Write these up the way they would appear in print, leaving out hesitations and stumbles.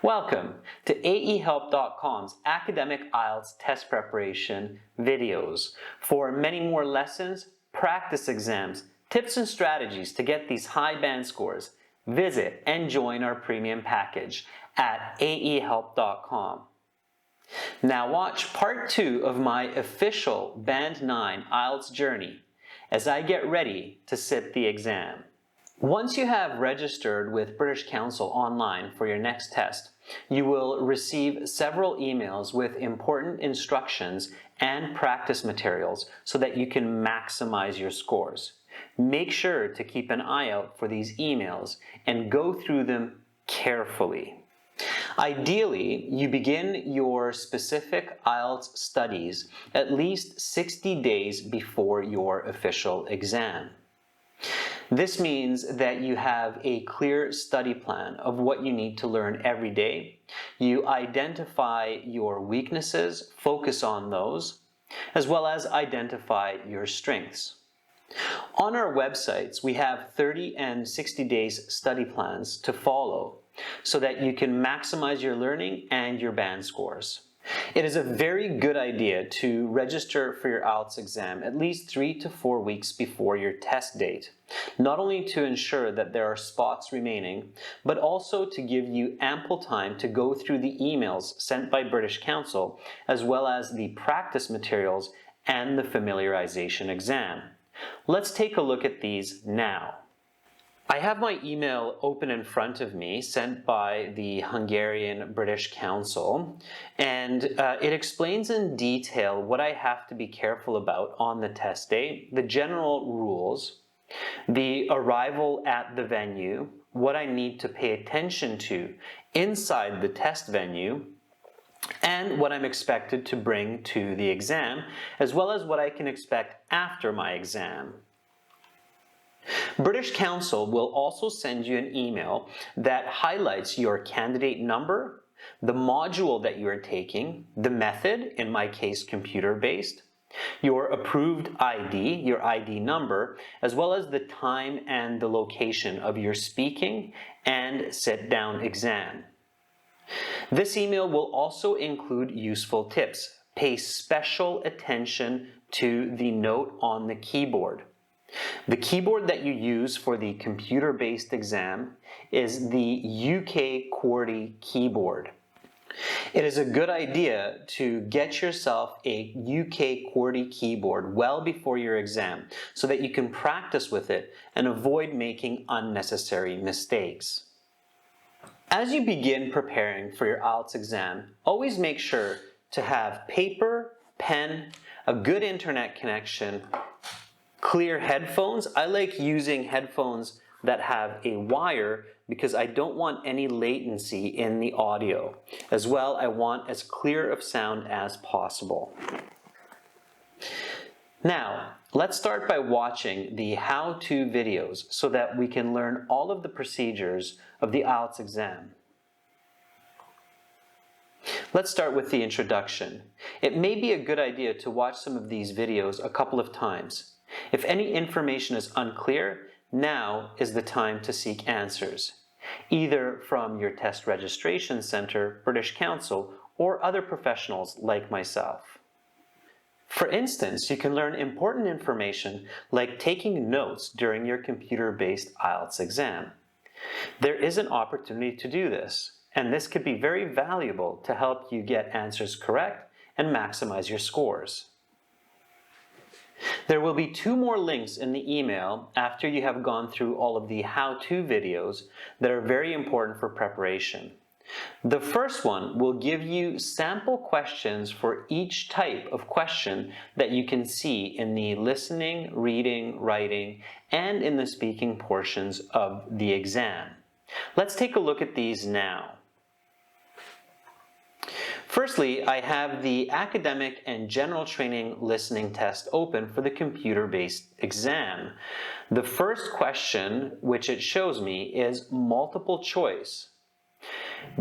Welcome to AEHelp.com's academic IELTS test preparation videos. For many more lessons, practice exams, tips and strategies to get these high band scores, visit and join our premium package at AEHelp.com. Now watch part 2 of my official Band 9 IELTS journey as I get ready to sit the exam. Once you have registered with British Council online for your next test, you will receive several emails with important instructions and practice materials so that you can maximize your scores. Make sure to keep an eye out for these emails and go through them carefully. Ideally, you begin your specific IELTS studies at least 60 days before your official exam. This means that you have a clear study plan of what you need to learn every day. You identify your weaknesses, focus on those, as well as identify your strengths. On our websites, we have 30 and 60 days study plans to follow so that you can maximize your learning and your band scores. It is a very good idea to register for your IELTS exam at least 3 to 4 weeks before your test date, not only to ensure that there are spots remaining, but also to give you ample time to go through the emails sent by British Council, as well as the practice materials and the familiarization exam. Let's take a look at these now. I have my email open in front of me, sent by the Hungarian British Council, and it explains in detail what I have to be careful about on the test day, the general rules, the arrival at the venue, what I need to pay attention to inside the test venue, and what I'm expected to bring to the exam, as well as what I can expect after my exam. British Council will also send you an email that highlights your candidate number, the module that you are taking, the method, in my case computer-based, your approved ID, your ID number, as well as the time and the location of your speaking and sit-down exam. This email will also include useful tips. Pay special attention to the note on the keyboard. The keyboard that you use for the computer-based exam is the UK QWERTY keyboard. It is a good idea to get yourself a UK QWERTY keyboard well before your exam so that you can practice with it and avoid making unnecessary mistakes. As you begin preparing for your IELTS exam, always make sure to have paper, pen, a good internet connection, clear headphones. I like using headphones that have a wire because I don't want any latency in the audio. As well, I want as clear of sound as possible. Now, let's start by watching the how-to videos so that we can learn all of the procedures of the IELTS exam. Let's start with the introduction. It may be a good idea to watch some of these videos a couple of times. If any information is unclear, now is the time to seek answers, either from your test registration center, British Council, or other professionals like myself. For instance, you can learn important information like taking notes during your computer-based IELTS exam. There is an opportunity to do this, and this could be very valuable to help you get answers correct and maximize your scores. There will be 2 more links in the email after you have gone through all of the how-to videos that are very important for preparation. The first one will give you sample questions for each type of question that you can see in the listening, reading, writing, and in the speaking portions of the exam. Let's take a look at these now. Firstly, I have the academic and general training listening test open for the computer-based exam. The first question, which it shows me, is multiple choice.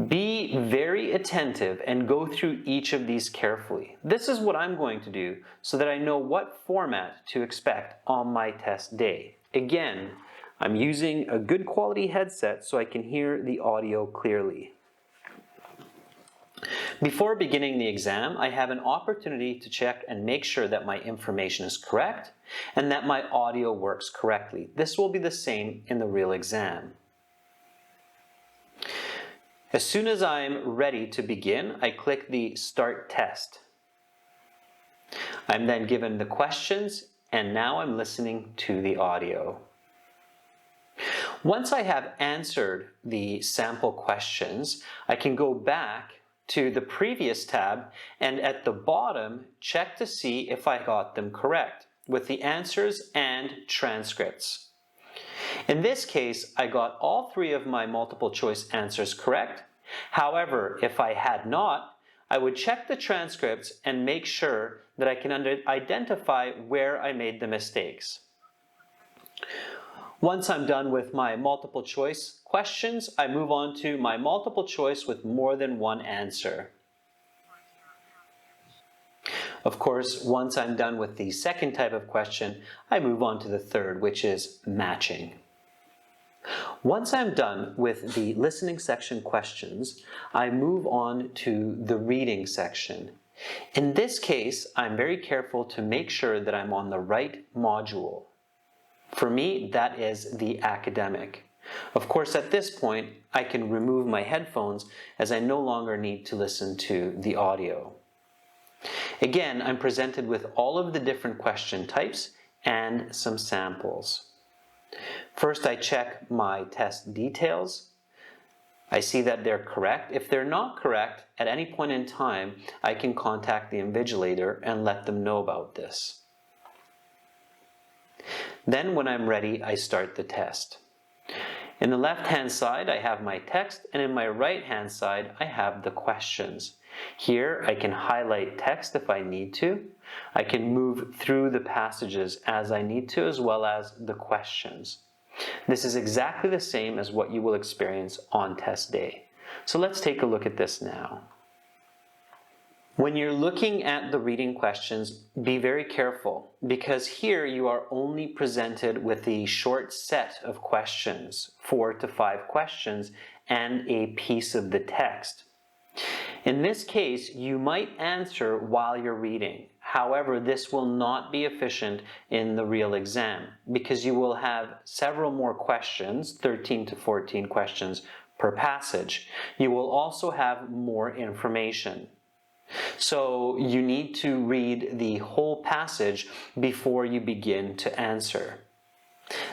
Be very attentive and go through each of these carefully. This is what I'm going to do so that I know what format to expect on my test day. Again, I'm using a good quality headset so I can hear the audio clearly. Before beginning the exam, I have an opportunity to check and make sure that my information is correct and that my audio works correctly. This will be the same in the real exam. As soon as I'm ready to begin, I click the Start Test. I'm then given the questions, and now I'm listening to the audio. Once I have answered the sample questions, I can go back to the previous tab and at the bottom check to see if I got them correct with the answers and transcripts. In this case, I got all 3 of my multiple choice answers correct. However, if I had not, I would check the transcripts and make sure that I can identify where I made the mistakes. Once I'm done with my multiple choice questions, I move on to my multiple choice with more than one answer. Of course, once I'm done with the second type of question, I move on to the third, which is matching. Once I'm done with the listening section questions, I move on to the reading section. In this case, I'm very careful to make sure that I'm on the right module. For me, that is the academic. Of course, at this point, I can remove my headphones as I no longer need to listen to the audio. Again, I'm presented with all of the different question types and some samples. First, I check my test details. I see that they're correct. If they're not correct, at any point in time, I can contact the invigilator and let them know about this. Then when I'm ready, I start the test. In the left-hand side, I have my text, and in my right-hand side, I have the questions. Here, I can highlight text if I need to. I can move through the passages as I need to, as well as the questions. This is exactly the same as what you will experience on test day. So let's take a look at this now. When you're looking at the reading questions, be very careful because here you are only presented with a short set of questions, 4 to 5 questions, and a piece of the text. In this case, you might answer while you're reading. However, this will not be efficient in the real exam because you will have several more questions, 13 to 14 questions per passage. You will also have more information. So you need to read the whole passage before you begin to answer.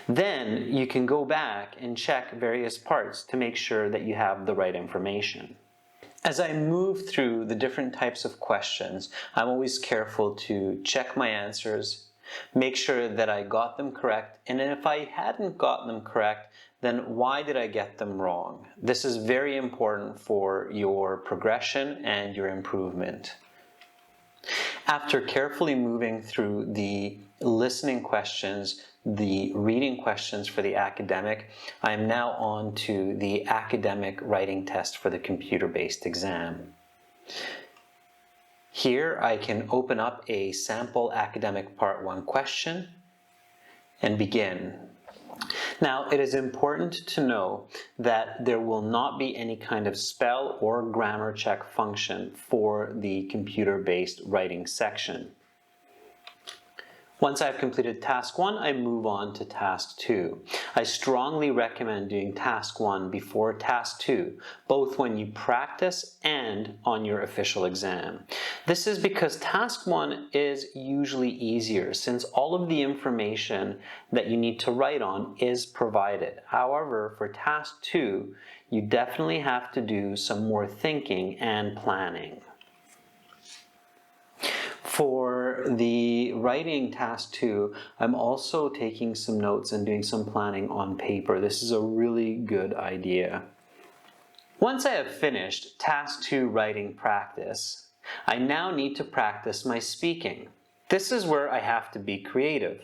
Then you can go back and check various parts to make sure that you have the right information. As I move through the different types of questions, I'm always careful to check my answers, make sure that I got them correct, and if I hadn't got them correct, then why did I get them wrong? This is very important for your progression and your improvement. After carefully moving through the listening questions, the reading questions for the academic, I am now on to the academic writing test for the computer-based exam. Here I can open up a sample academic part 1 question and begin. Now, it is important to know that there will not be any kind of spell or grammar check function for the computer-based writing section. Once I've completed task 1, I move on to task 2. I strongly recommend doing task 1 before task 2, both when you practice and on your official exam. This is because task 1 is usually easier since all of the information that you need to write on is provided. However, for task 2, you definitely have to do some more thinking and planning. For the writing task 2, I'm also taking some notes and doing some planning on paper. This is a really good idea. Once I have finished task 2 writing practice, I now need to practice my speaking. This is where I have to be creative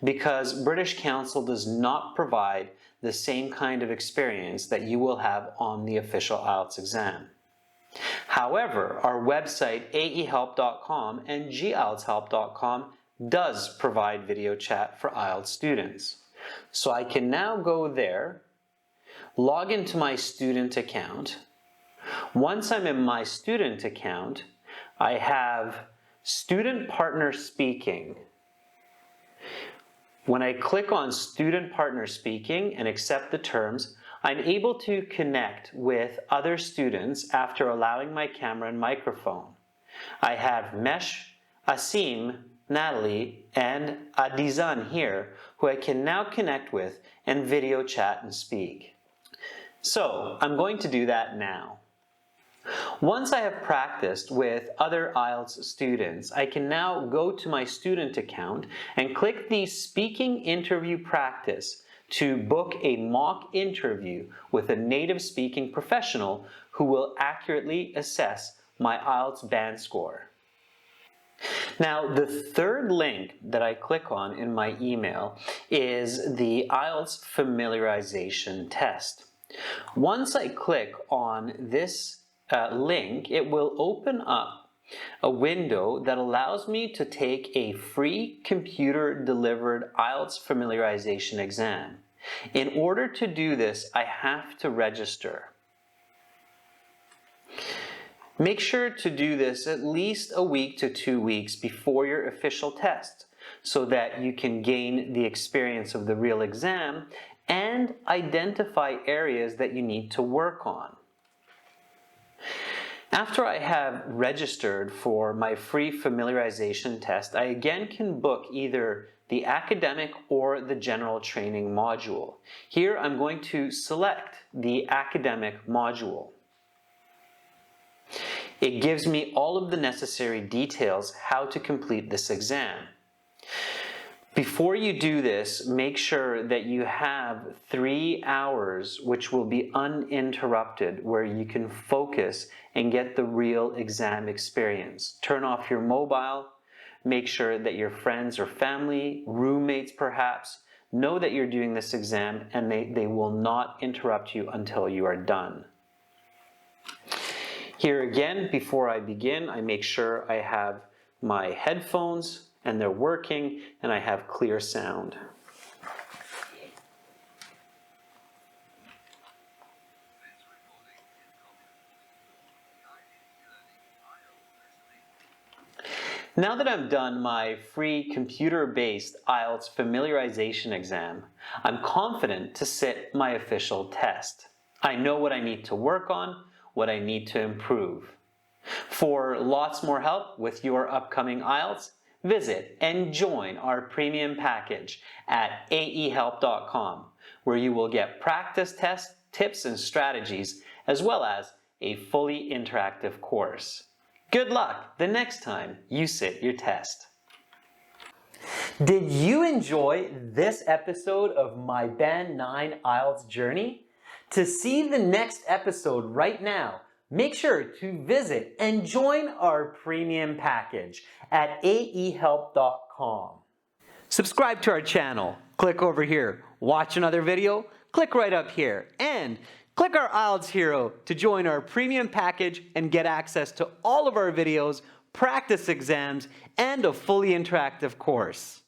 because British Council does not provide the same kind of experience that you will have on the official IELTS exam. However, our website aehelp.com and gieltshelp.com does provide video chat for IELTS students. So I can now go there, log into my student account, Once I'm in my student account, I have Student Partner Speaking. When I click on Student Partner Speaking and accept the terms, I'm able to connect with other students after allowing my camera and microphone. I have Mesh, Asim, Natalie, and Adizan here, who I can now connect with and video chat and speak. So I'm going to do that now. Once I have practiced with other IELTS students, I can now go to my student account and click the Speaking Interview Practice to book a mock interview with a native speaking professional who will accurately assess my IELTS band score. Now, the third link that I click on in my email is the IELTS Familiarization Test. Once I click on this link, it will open up a window that allows me to take a free computer-delivered IELTS familiarization exam. In order to do this, I have to register. Make sure to do this at least a week to 2 weeks before your official test so that you can gain the experience of the real exam and identify areas that you need to work on. After I have registered for my free familiarization test, I again can book either the academic or the general training module. Here I'm going to select the academic module. It gives me all of the necessary details how to complete this exam. Before you do this, make sure that you have 3 hours which will be uninterrupted where you can focus and get the real exam experience. Turn off your mobile, make sure that your friends or family, roommates perhaps, know that you're doing this exam and they will not interrupt you until you are done. Here again, before I begin, I make sure I have my headphones and they're working, and I have clear sound. Now that I've done my free computer-based IELTS familiarization exam, I'm confident to sit my official test. I know what I need to work on, what I need to improve. For lots more help with your upcoming IELTS, visit and join our premium package at aehelp.com, where you will get practice tests, tips, and strategies, as well as a fully interactive course. Good luck the next time you sit your test. Did you enjoy this episode of my Band 9 IELTS journey? To see the next episode right now, make sure to visit and join our premium package at aehelp.com. Subscribe to our channel. Click over here. Watch another video. Click right up here. And click our IELTS Hero to join our premium package and get access to all of our videos, practice exams, and a fully interactive course.